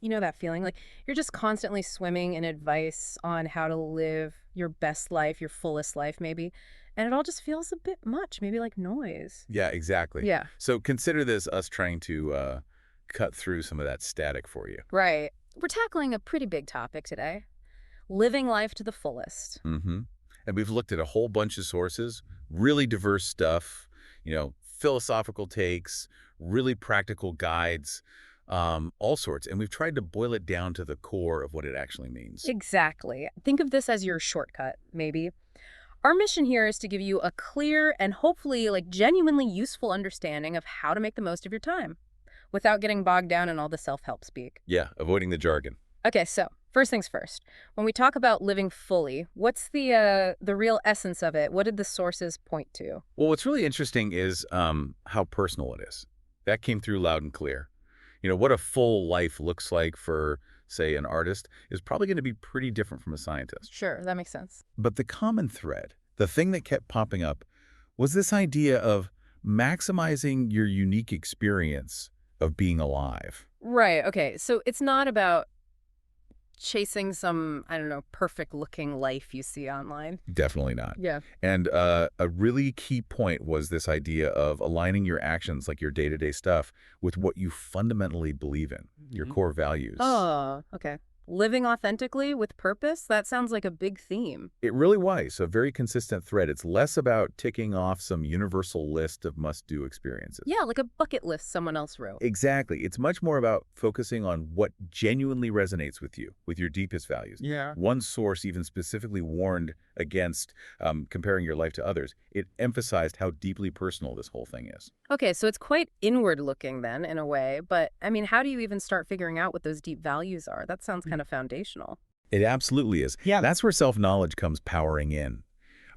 You know that feeling? Like you're just constantly swimming in advice on how to live your best life, your fullest life, maybe. And it all just feels a bit much, maybe like noise. Yeah, exactly. Yeah, So consider this us trying to cut through some of that static for you. right. We're tackling a pretty big topic today, living life to the fullest. Mm-hmm. And we've looked at a whole bunch of sources, really diverse stuff, philosophical takes, really practical guides, all sorts. And we've tried to boil it down to the core of what it actually means. Exactly. Think of this as your shortcut, maybe. Our mission here is to give you a clear and hopefully like genuinely useful understanding of how to make the most of your time without getting bogged down in all the self-help speak. Yeah, avoiding the jargon. Okay, so first things first. When we talk about living fully, what's the real essence of it? What did the sources point to? Well, what's really interesting is how personal it is. That came through loud and clear. What a full life looks like for, say, an artist is probably going to be pretty different from a scientist. Sure, that makes sense. But the common thread, the thing that kept popping up, was this idea of maximizing your unique experience of being alive. Right, okay. So it's not about chasing some, I don't know, perfect looking life you see online. Definitely not. Yeah. And a really key point was this idea of aligning your actions, like your day-to-day stuff, with what you fundamentally believe in, your core values. Oh, okay. Living authentically with purpose? That sounds like a big theme. It really was a very consistent thread. It's less about ticking off some universal list of must-do experiences. Yeah, like a bucket list someone else wrote. Exactly. It's much more about focusing on what genuinely resonates with you, with your deepest values. Yeah. One source even specifically warned against comparing your life to others. It emphasized how deeply personal this whole thing is. Okay, so it's quite inward looking then, in a way. But I mean, how do you even start figuring out what those deep values are? That sounds kind of foundational. It absolutely is. Yeah. That's where self-knowledge comes powering in.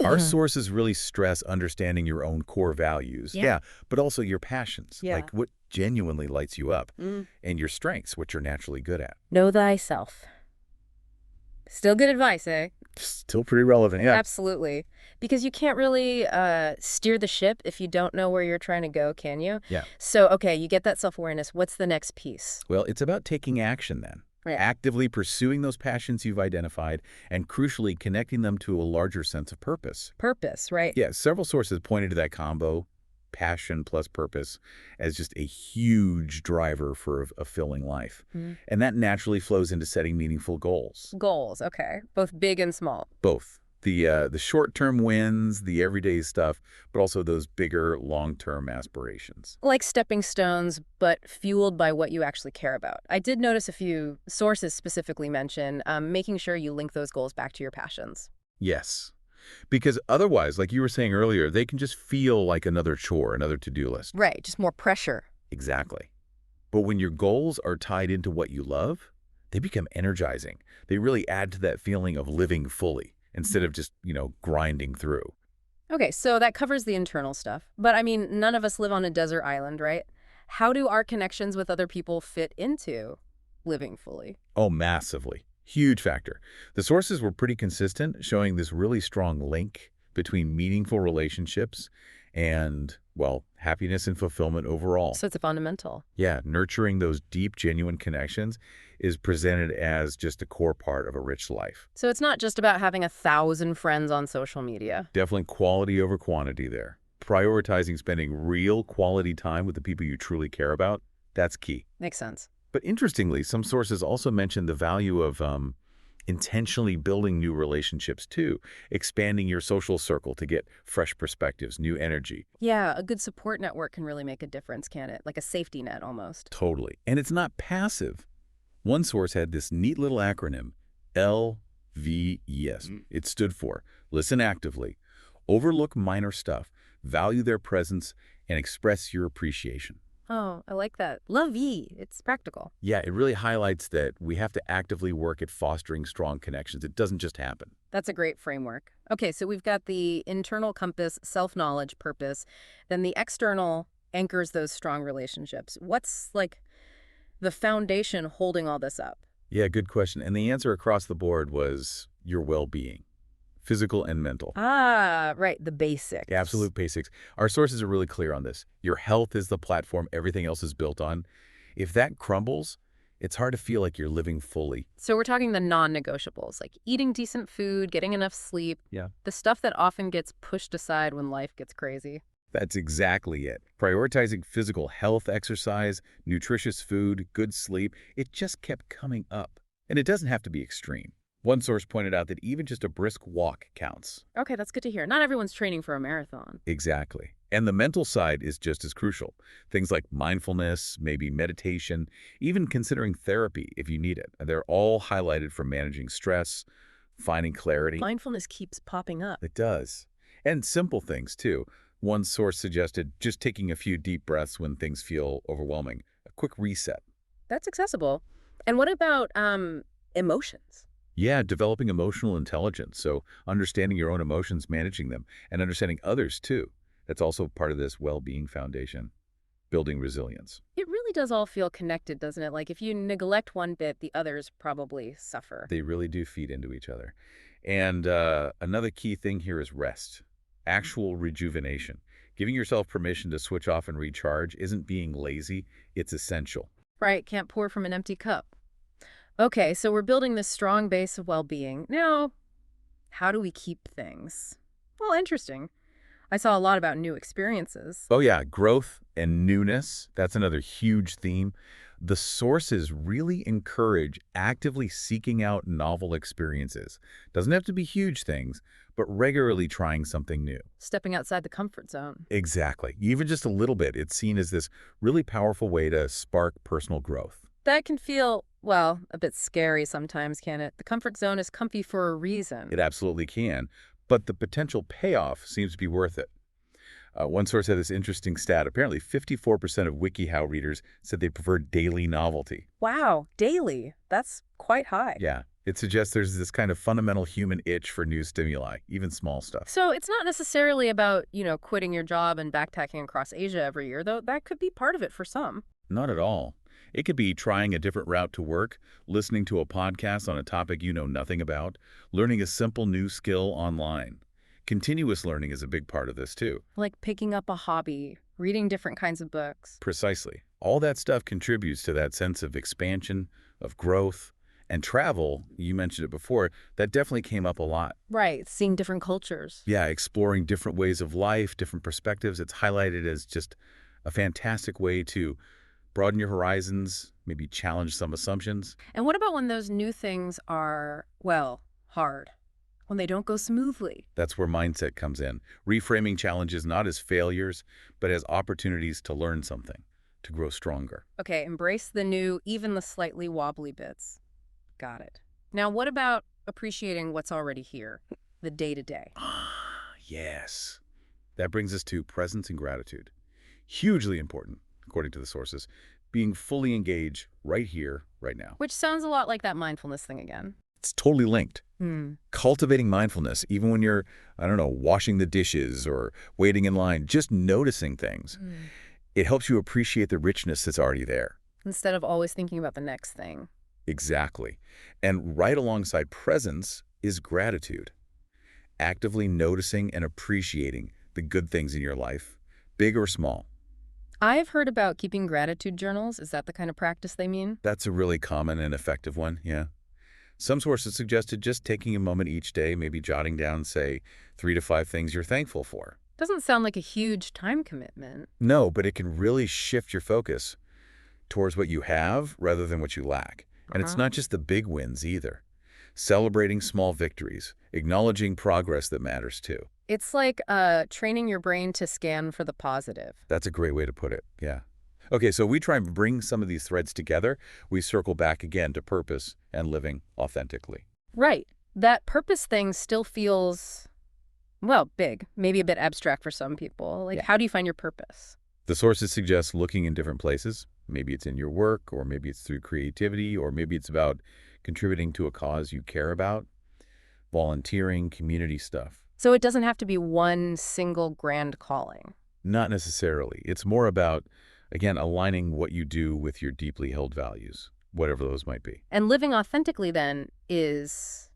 Our sources really stress understanding your own core values. Yeah. But also your passions, Yeah. like what genuinely lights you up, Mm. and your strengths, what you're naturally good at. Know thyself. Still good advice, eh? Still pretty relevant, yeah. Absolutely. Because you can't really steer the ship if you don't know where you're trying to go, can you? Yeah. So, okay, you get that self-awareness. What's the next piece? Well, it's about taking action then. Yeah. Actively pursuing those passions you've identified and crucially connecting them to a larger sense of purpose. Purpose, right? Yeah, several sources pointed to that combo, passion plus purpose, as just a huge driver for a fulfilling life. Mhm. And that naturally flows into setting meaningful goals. Goals, okay. Both big and small. Both. The short-term wins, the everyday stuff, but also those bigger long-term aspirations. Like stepping stones, but fueled by what you actually care about. I did notice a few sources specifically mention making sure you link those goals back to your passions. Yes. Because otherwise, like you were saying earlier, they can just feel like another chore, another to-do list. Right, just more pressure. Exactly. But when your goals are tied into what you love, they become energizing. They really add to that feeling of living fully instead of just, grinding through. Okay, so that covers the internal stuff. But I mean, none of us live on a desert island, right? How do our connections with other people fit into living fully? Oh, massively. Huge factor. The sources were pretty consistent, showing this really strong link between meaningful relationships and, well, happiness and fulfillment overall. So it's a fundamental. Yeah, nurturing those deep, genuine connections is presented as just a core part of a rich life. So it's not just about having 1,000 friends on social media. Definitely quality over quantity there. Prioritizing spending real quality time with the people you truly care about, that's key. Makes sense. But interestingly, some sources also mention the value of intentionally building new relationships too, expanding your social circle to get fresh perspectives, new energy. Yeah, a good support network can really make a difference, can it? Like a safety net almost. Totally. And it's not passive. One source had this neat little acronym, LVES. It stood for Listen Actively, Overlook Minor Stuff, Value Their Presence, and Express Your Appreciation. Oh, I like that. Love ye. It's practical. Yeah, it really highlights that we have to actively work at fostering strong connections. It doesn't just happen. That's a great framework. Okay, so we've got the internal compass, self-knowledge, purpose. Then the external anchors those strong relationships. What's like the foundation holding all this up? Yeah, good question. And the answer across the board was your well-being, physical and mental. Ah, right, the basics. Absolute basics. Our sources are really clear on this. Your health is the platform everything else is built on. If that crumbles, It's hard to feel like you're living fully. So we're talking the non-negotiables, like eating decent food, getting enough sleep, Yeah. the stuff that often gets pushed aside when life gets crazy. That's exactly it. Prioritizing physical health, exercise, nutritious food, good sleep, it just kept coming up. And it doesn't have to be extreme. One source pointed out that even just a brisk walk counts. Okay, that's good to hear. Not everyone's training for a marathon. Exactly. And the mental side is just as crucial. Things like mindfulness, maybe meditation, even considering therapy if you need it. They're all highlighted for managing stress, finding clarity. Mindfulness keeps popping up. It does. And simple things, too. One source suggested just taking a few deep breaths when things feel overwhelming. A quick reset. That's accessible. And what about emotions? Yeah, developing emotional intelligence. So understanding your own emotions, managing them, and understanding others, too. That's also part of this well-being foundation, building resilience. It really does all feel connected, doesn't it? Like if you neglect one bit, the others probably suffer. They really do feed into each other. And another key thing here is rest, actual rejuvenation. Giving yourself permission to switch off and recharge isn't being lazy, it's essential. Right, can't pour from an empty cup. Okay, so we're building this strong base of well-being. Now, how do we keep things? Well, interesting. I saw a lot about new experiences. Oh yeah, growth and newness, that's another huge theme. The sources really encourage actively seeking out novel experiences. Doesn't have to be huge things, but regularly trying something new. Stepping outside the comfort zone. Exactly. Even just a little bit, it's seen as this really powerful way to spark personal growth. That can feel, well, a bit scary sometimes, can it? The comfort zone is comfy for a reason. It absolutely can, but the potential payoff seems to be worth it. One source had this interesting stat. Apparently, 54% of WikiHow readers said they prefer daily novelty. Wow, daily. That's quite high. Yeah, it suggests there's this kind of fundamental human itch for new stimuli, even small stuff. So it's not necessarily about, quitting your job and backpacking across Asia every year, though that could be part of it for some. Not at all. It could be trying a different route to work, listening to a podcast on a topic you know nothing about, learning a simple new skill online. Continuous learning is a big part of this, too. Like picking up a hobby, reading different kinds of books. Precisely. All that stuff contributes to that sense of expansion, of growth, and travel, you mentioned it before, that definitely came up a lot. Right, seeing different cultures. Yeah, exploring different ways of life, different perspectives. It's highlighted as just a fantastic way to broaden your horizons, maybe challenge some assumptions. And what about when those new things are, well, hard? When they don't go smoothly? That's where mindset comes in. Reframing challenges not as failures, but as opportunities to learn something, to grow stronger. Okay, embrace the new, even the slightly wobbly bits. Got it. Now, what about appreciating what's already here, the day-to-day? Yes. That brings us to presence and gratitude. Hugely important, according to the sources, being fully engaged right here, right now. Which sounds a lot like that mindfulness thing again. It's totally linked. Hmm. Cultivating mindfulness, even when you're, I don't know, washing the dishes or waiting in line, just noticing things. It helps you appreciate the richness that's already there. Instead of always thinking about the next thing. Exactly. And right alongside presence is gratitude. Actively noticing and appreciating the good things in your life, big or small. I've heard about keeping gratitude journals. Is that the kind of practice they mean? That's a really common and effective one, yeah. Some sources suggested just taking a moment each day, maybe jotting down, say, 3 to 5 things you're thankful for. Doesn't sound like a huge time commitment. No, but it can really shift your focus towards what you have rather than what you lack. And it's not just the big wins either. Celebrating small victories, acknowledging progress that matters too. It's like training your brain to scan for the positive. That's a great way to put it, yeah. Okay, so we try and bring some of these threads together. We circle back again to purpose and living authentically. Right. That purpose thing still feels, well, big, maybe a bit abstract for some people. Like, how do you find your purpose? The sources suggest looking in different places. Maybe it's in your work, or maybe it's through creativity, or maybe it's about contributing to a cause you care about, volunteering, community stuff. So it doesn't have to be one single grand calling. Not necessarily. It's more about, again, aligning what you do with your deeply held values, whatever those might be. And living authentically then is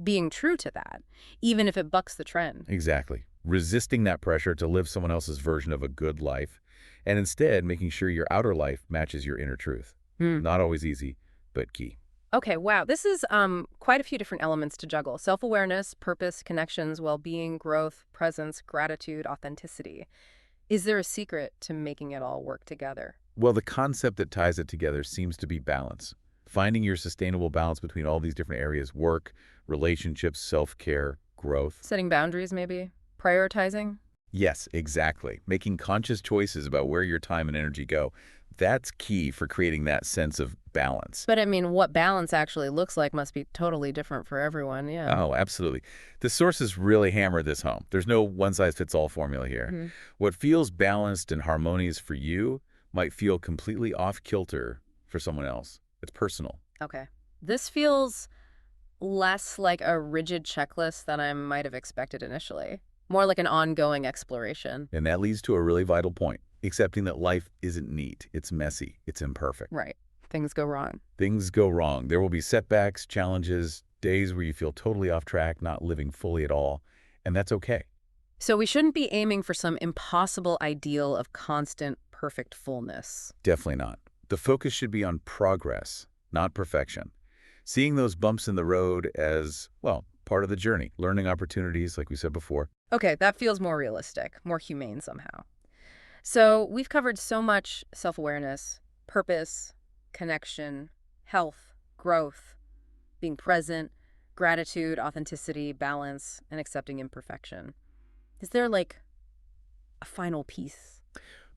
being true to that, even if it bucks the trend. Exactly. Resisting that pressure to live someone else's version of a good life, and instead making sure your outer life matches your inner truth. Not always easy, but key. Okay, wow. This is quite a few different elements to juggle. Self-awareness, purpose, connections, well-being, growth, presence, gratitude, authenticity. Is there a secret to making it all work together? Well, the concept that ties it together seems to be balance. Finding your sustainable balance between all these different areas, work, relationships, self-care, growth. Setting boundaries, maybe? Prioritizing? Yes, exactly. Making conscious choices about where your time and energy go. That's key for creating that sense of balance. But I mean, what balance actually looks like must be totally different for everyone, yeah. Oh, absolutely. The sources really hammer this home. There's no one-size-fits-all formula here. Mhm. What feels balanced and harmonious for you might feel completely off-kilter for someone else. It's personal. Okay. This feels less like a rigid checklist than I might have expected initially. More like an ongoing exploration. And that leads to a really vital point, accepting that life isn't neat. It's messy. It's imperfect. Right. Things go wrong. Things go wrong. There will be setbacks, challenges, days where you feel totally off track, not living fully at all, and that's okay. So we shouldn't be aiming for some impossible ideal of constant, perfect fullness. Definitely not. The focus should be on progress, not perfection. Seeing those bumps in the road as, well, part of the journey, learning opportunities, like we said before. Okay, that feels more realistic, more humane somehow. So we've covered so much self-awareness, purpose, connection, health, growth, being present, gratitude, authenticity, balance, and accepting imperfection. Is there like a final piece?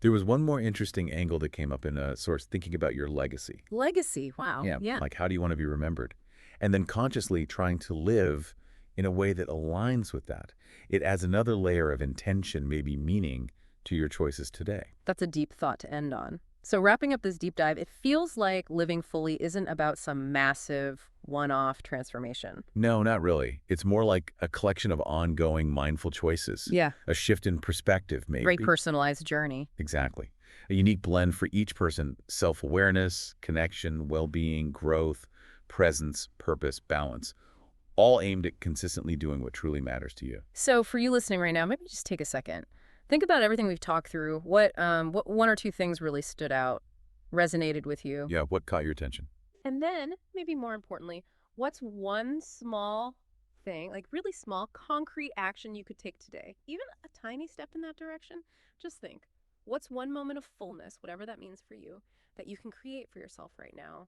There was one more interesting angle that came up in a source thinking about your legacy. Legacy. Wow. Yeah, Yeah. like how do you want to be remembered? And then consciously trying to live in a way that aligns with that. It adds another layer of intention, maybe meaning, to your choices today. That's a deep thought to end on. So wrapping up this deep dive, it feels like living fully isn't about some massive one-off transformation. No, not really. It's more like a collection of ongoing mindful choices. Yeah. A shift in perspective, Very maybe. personalized journey. Exactly. A unique blend for each person, self-awareness, connection, well-being, growth, presence, purpose, balance, all aimed at consistently doing what truly matters to you. So for you listening right now, maybe just take a second. Think about everything we've talked through. What one or two things really stood out, resonated with you? Yeah, what caught your attention? And then, maybe more importantly, what's one small thing, like really small, concrete action you could take today? Even a tiny step in that direction? Just think, what's one moment of fullness, whatever that means for you, that you can create for yourself right now?